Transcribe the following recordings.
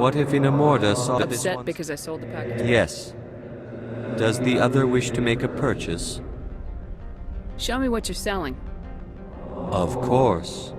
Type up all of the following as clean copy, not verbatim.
What if Inamorda saw this Upset one? because I sold the package? Yes. Does the other wish to make a purchase? Show me what you're selling. Of course.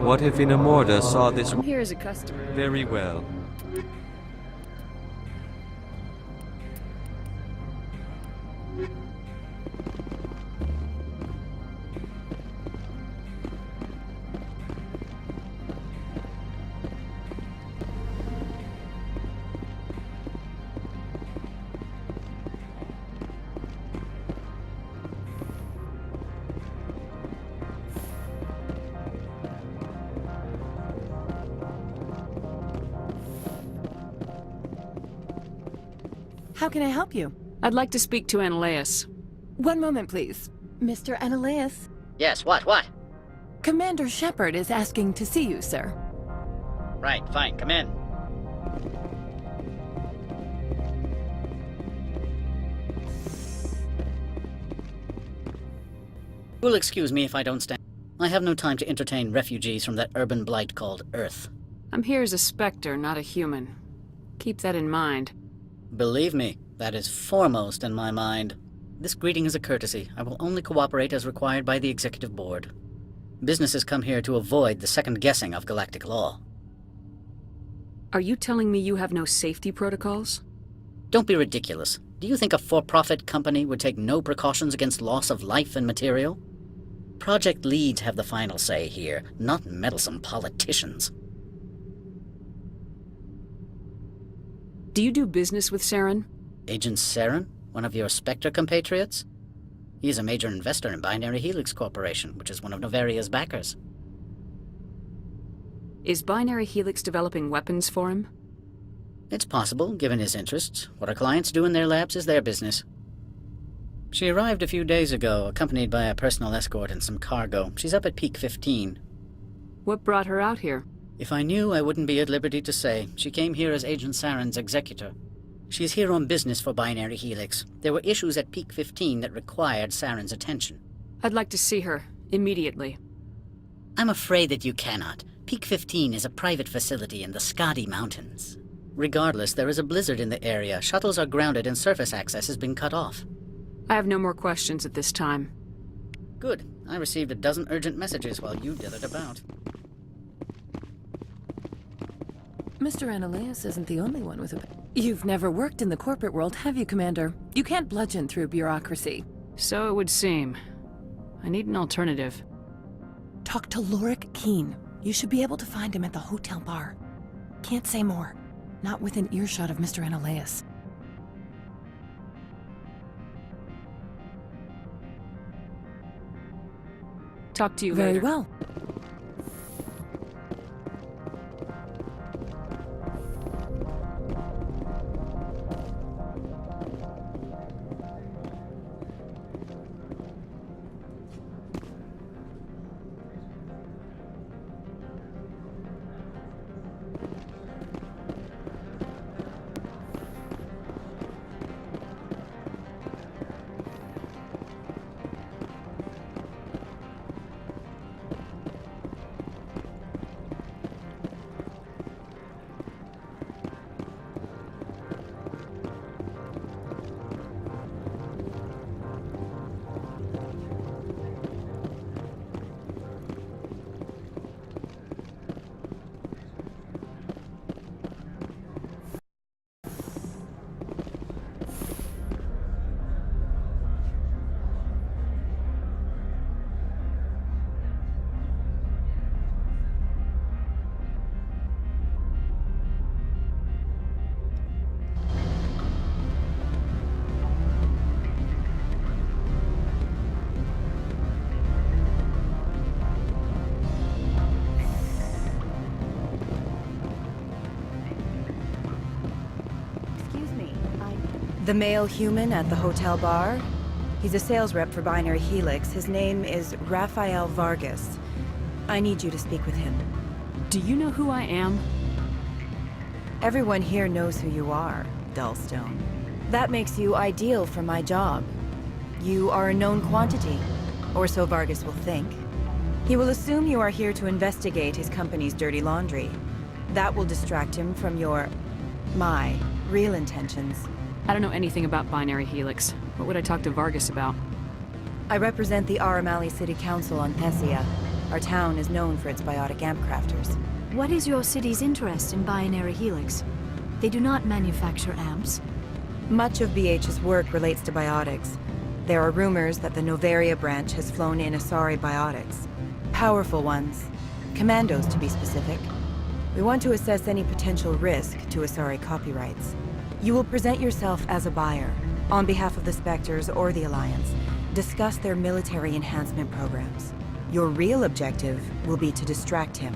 What if Inamorda saw this I'm one? here as a customer. Very well. How can I help you? I'd like to speak to Analeas. One moment, please. Mr. Analeas, Yes, what? Commander Shepard is asking to see you, sir. Right, fine, come in. You'll excuse me if I don't stand. I have no time to entertain refugees from that urban blight called Earth. I'm here as a Spectre, not a human. Keep that in mind. Believe me, that is foremost in my mind. This greeting is a courtesy. I will only cooperate as required by the Executive Board. Businesses come here to avoid the second guessing of galactic law. Are you telling me you have no safety protocols? Don't be ridiculous. Do you think a for-profit company would take no precautions against loss of life and material? Project leads have the final say here, not meddlesome politicians. Do you do business with Saren? Agent Saren, one of your Spectre compatriots? He is a major investor in Binary Helix Corporation, which is one of Novaria's backers. Is Binary Helix developing weapons for him? It's possible, given his interests. What our clients do in their labs is their business. She arrived a few days ago, accompanied by a personal escort and some cargo. She's up at Peak 15. What brought her out here? If I knew, I wouldn't be at liberty to say. She came here as Agent Saren's executor. She's here on business for Binary Helix. There were issues at Peak 15 that required Saren's attention. I'd like to see her, immediately. I'm afraid that you cannot. Peak 15 is a private facility in the Skadi Mountains. Regardless, there is a blizzard in the area. Shuttles are grounded and surface access has been cut off. I have no more questions at this time. Good. I received a dozen urgent messages while you dithered about. Mr. Analeas isn't the only one with a... You've never worked in the corporate world, have you, Commander? You can't bludgeon through bureaucracy. So it would seem. I need an alternative. Talk to Lorik Keen. You should be able to find him at the hotel bar. Can't say more. Not within earshot of Mr. Analeas. Talk to you Very later. well. The male human at the hotel bar? He's a sales rep for Binary Helix. His name is Rafael Vargas. I need you to speak with him. Do you know who I am? Everyone here knows who you are, Dullstone. That makes you ideal for my job. You are a known quantity, or so Vargas will think. He will assume you are here to investigate his company's dirty laundry. That will distract him from my real intentions. I don't know anything about Binary Helix. What would I talk to Vargas about? I represent the Aramali City Council on Thessia. Our town is known for its biotic amp crafters. What is your city's interest in Binary Helix? They do not manufacture amps. Much of BH's work relates to biotics. There are rumors that the Novaria branch has flown in Asari biotics. Powerful ones. Commandos, to be specific. We want to assess any potential risk to Asari copyrights. You will present yourself as a buyer, on behalf of the Spectres or the Alliance. Discuss their military enhancement programs. Your real objective will be to distract him.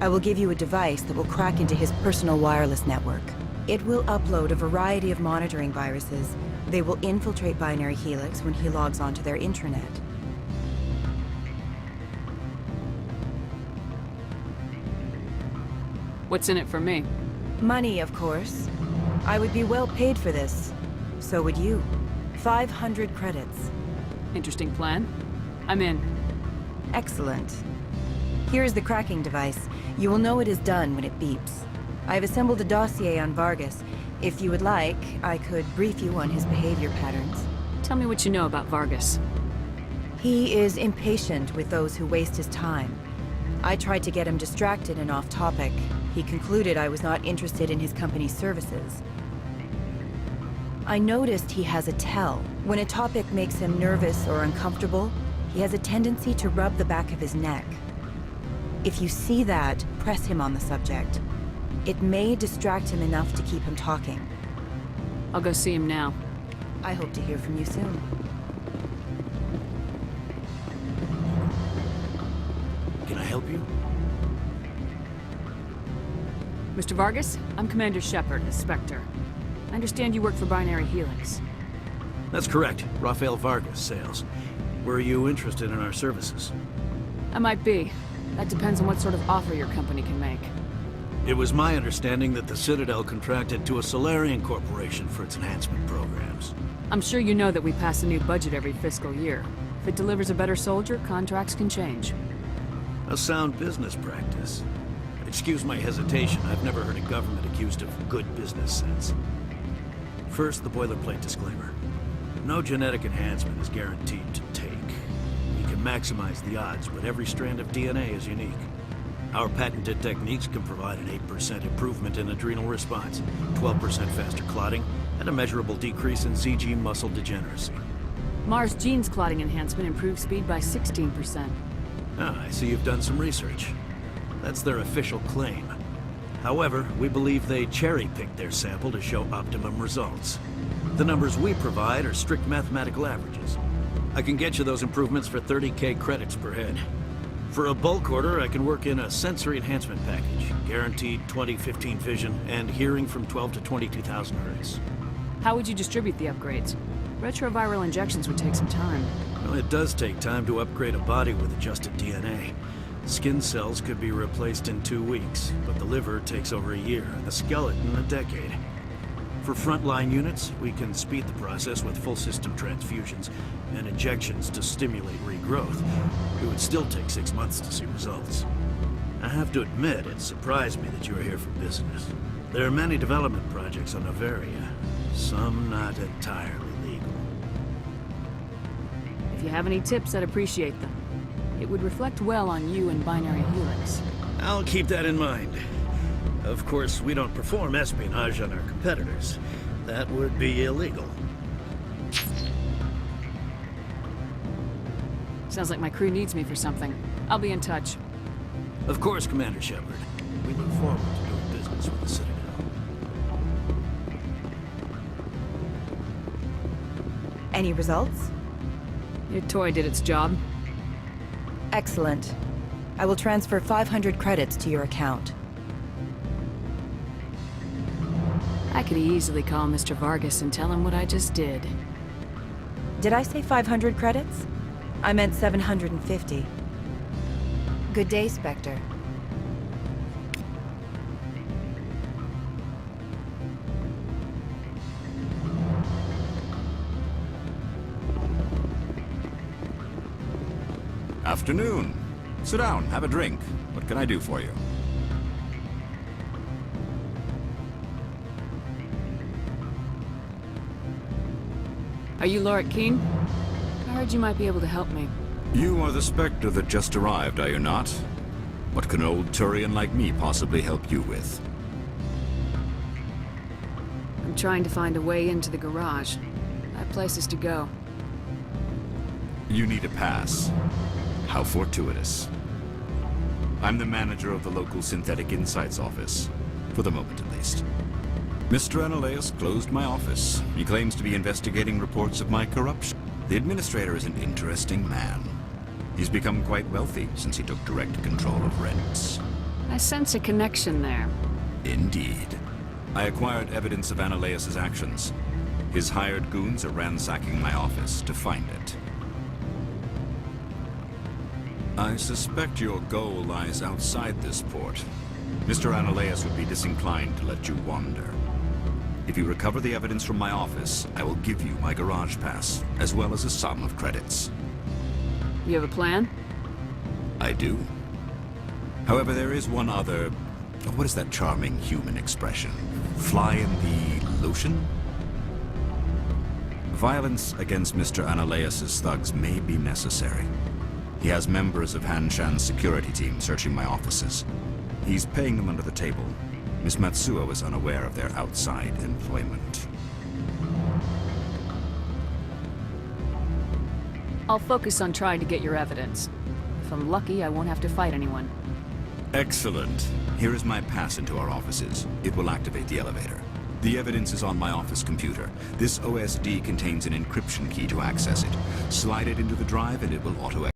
I will give you a device that will crack into his personal wireless network. It will upload a variety of monitoring viruses. They will infiltrate Binary Helix when he logs onto their intranet. What's in it for me? Money, of course. I would be well paid for this. So would you. 500 credits. Interesting plan. I'm in. Excellent. Here is the cracking device. You will know it is done when it beeps. I have assembled a dossier on Vargas. If you would like, I could brief you on his behavior patterns. Tell me what you know about Vargas. He is impatient with those who waste his time. I tried to get him distracted and off topic. He concluded I was not interested in his company's services. I noticed he has a tell. When a topic makes him nervous or uncomfortable, he has a tendency to rub the back of his neck. If you see that, press him on the subject. It may distract him enough to keep him talking. I'll go see him now. I hope to hear from you soon. Can I help you? Mr. Vargas, I'm Commander Shepard, a Spectre. I understand you work for Binary Helix. That's correct. Rafael Vargas, sales. Were you interested in our services? I might be. That depends on what sort of offer your company can make. It was my understanding that the Citadel contracted to a Solarian corporation for its enhancement programs. I'm sure you know that we pass a new budget every fiscal year. If it delivers a better soldier, contracts can change. A sound business practice. Excuse my hesitation, I've never heard a government accused of good business sense. First, the boilerplate disclaimer. No genetic enhancement is guaranteed to take. We can maximize the odds, but every strand of DNA is unique. Our patented techniques can provide an 8% improvement in adrenal response, 12% faster clotting, and a measurable decrease in ZG muscle degeneracy. Mars Gene's clotting enhancement improves speed by 16%. Ah, I see you've done some research. That's their official claim. However, we believe they cherry-picked their sample to show optimum results. The numbers we provide are strict mathematical averages. I can get you those improvements for 30K credits per head. For a bulk order, I can work in a sensory enhancement package, guaranteed 20/15 vision, and hearing from 12 to 22,000 hertz. How would you distribute the upgrades? Retroviral injections would take some time. Well, it does take time to upgrade a body with adjusted DNA. Skin cells could be replaced in 2 weeks, but the liver takes over a year, and the skeleton a decade. For frontline units, we can speed the process with full system transfusions and injections to stimulate regrowth. It would still take 6 months to see results. I have to admit, it surprised me that you are here for business. There are many development projects on Novaria, some not entirely legal. If you have any tips, I'd appreciate them. It would reflect well on you and Binary Helix. I'll keep that in mind. Of course, we don't perform espionage on our competitors. That would be illegal. Sounds like my crew needs me for something. I'll be in touch. Of course, Commander Shepard. We look forward to doing business with the Citadel. Any results? Your toy did its job. Excellent. I will transfer 500 credits to your account. I could easily call Mr. Vargas and tell him what I just did. Did I say 500 credits? I meant 750. Good day, Spectre. Afternoon. Sit down, have a drink. What can I do for you? Are you Lorik Keene? I heard you might be able to help me. You are the Spectre that just arrived, are you not? What can an old Turian like me possibly help you with? I'm trying to find a way into the garage. I have places to go. You need a pass. How fortuitous. I'm the manager of the local Synthetic Insights office. For the moment, at least. Mr. Analaeus closed my office. He claims to be investigating reports of my corruption. The administrator is an interesting man. He's become quite wealthy since he took direct control of rents. I sense a connection there. Indeed. I acquired evidence of Analaeus' actions. His hired goons are ransacking my office to find it. I suspect your goal lies outside this port. Mr. Analaeus would be disinclined to let you wander. If you recover the evidence from my office, I will give you my garage pass, as well as a sum of credits. You have a plan? I do. However, there is one other... What is that charming human expression? Fly in the lotion? Violence against Mr. Analaeus' thugs may be necessary. He has members of Hanshan's security team searching my offices. He's paying them under the table. Miss Matsuo is unaware of their outside employment. I'll focus on trying to get your evidence. If I'm lucky, I won't have to fight anyone. Excellent. Here is my pass into our offices. It will activate the elevator. The evidence is on my office computer. This OSD contains an encryption key to access it. Slide it into the drive and it will auto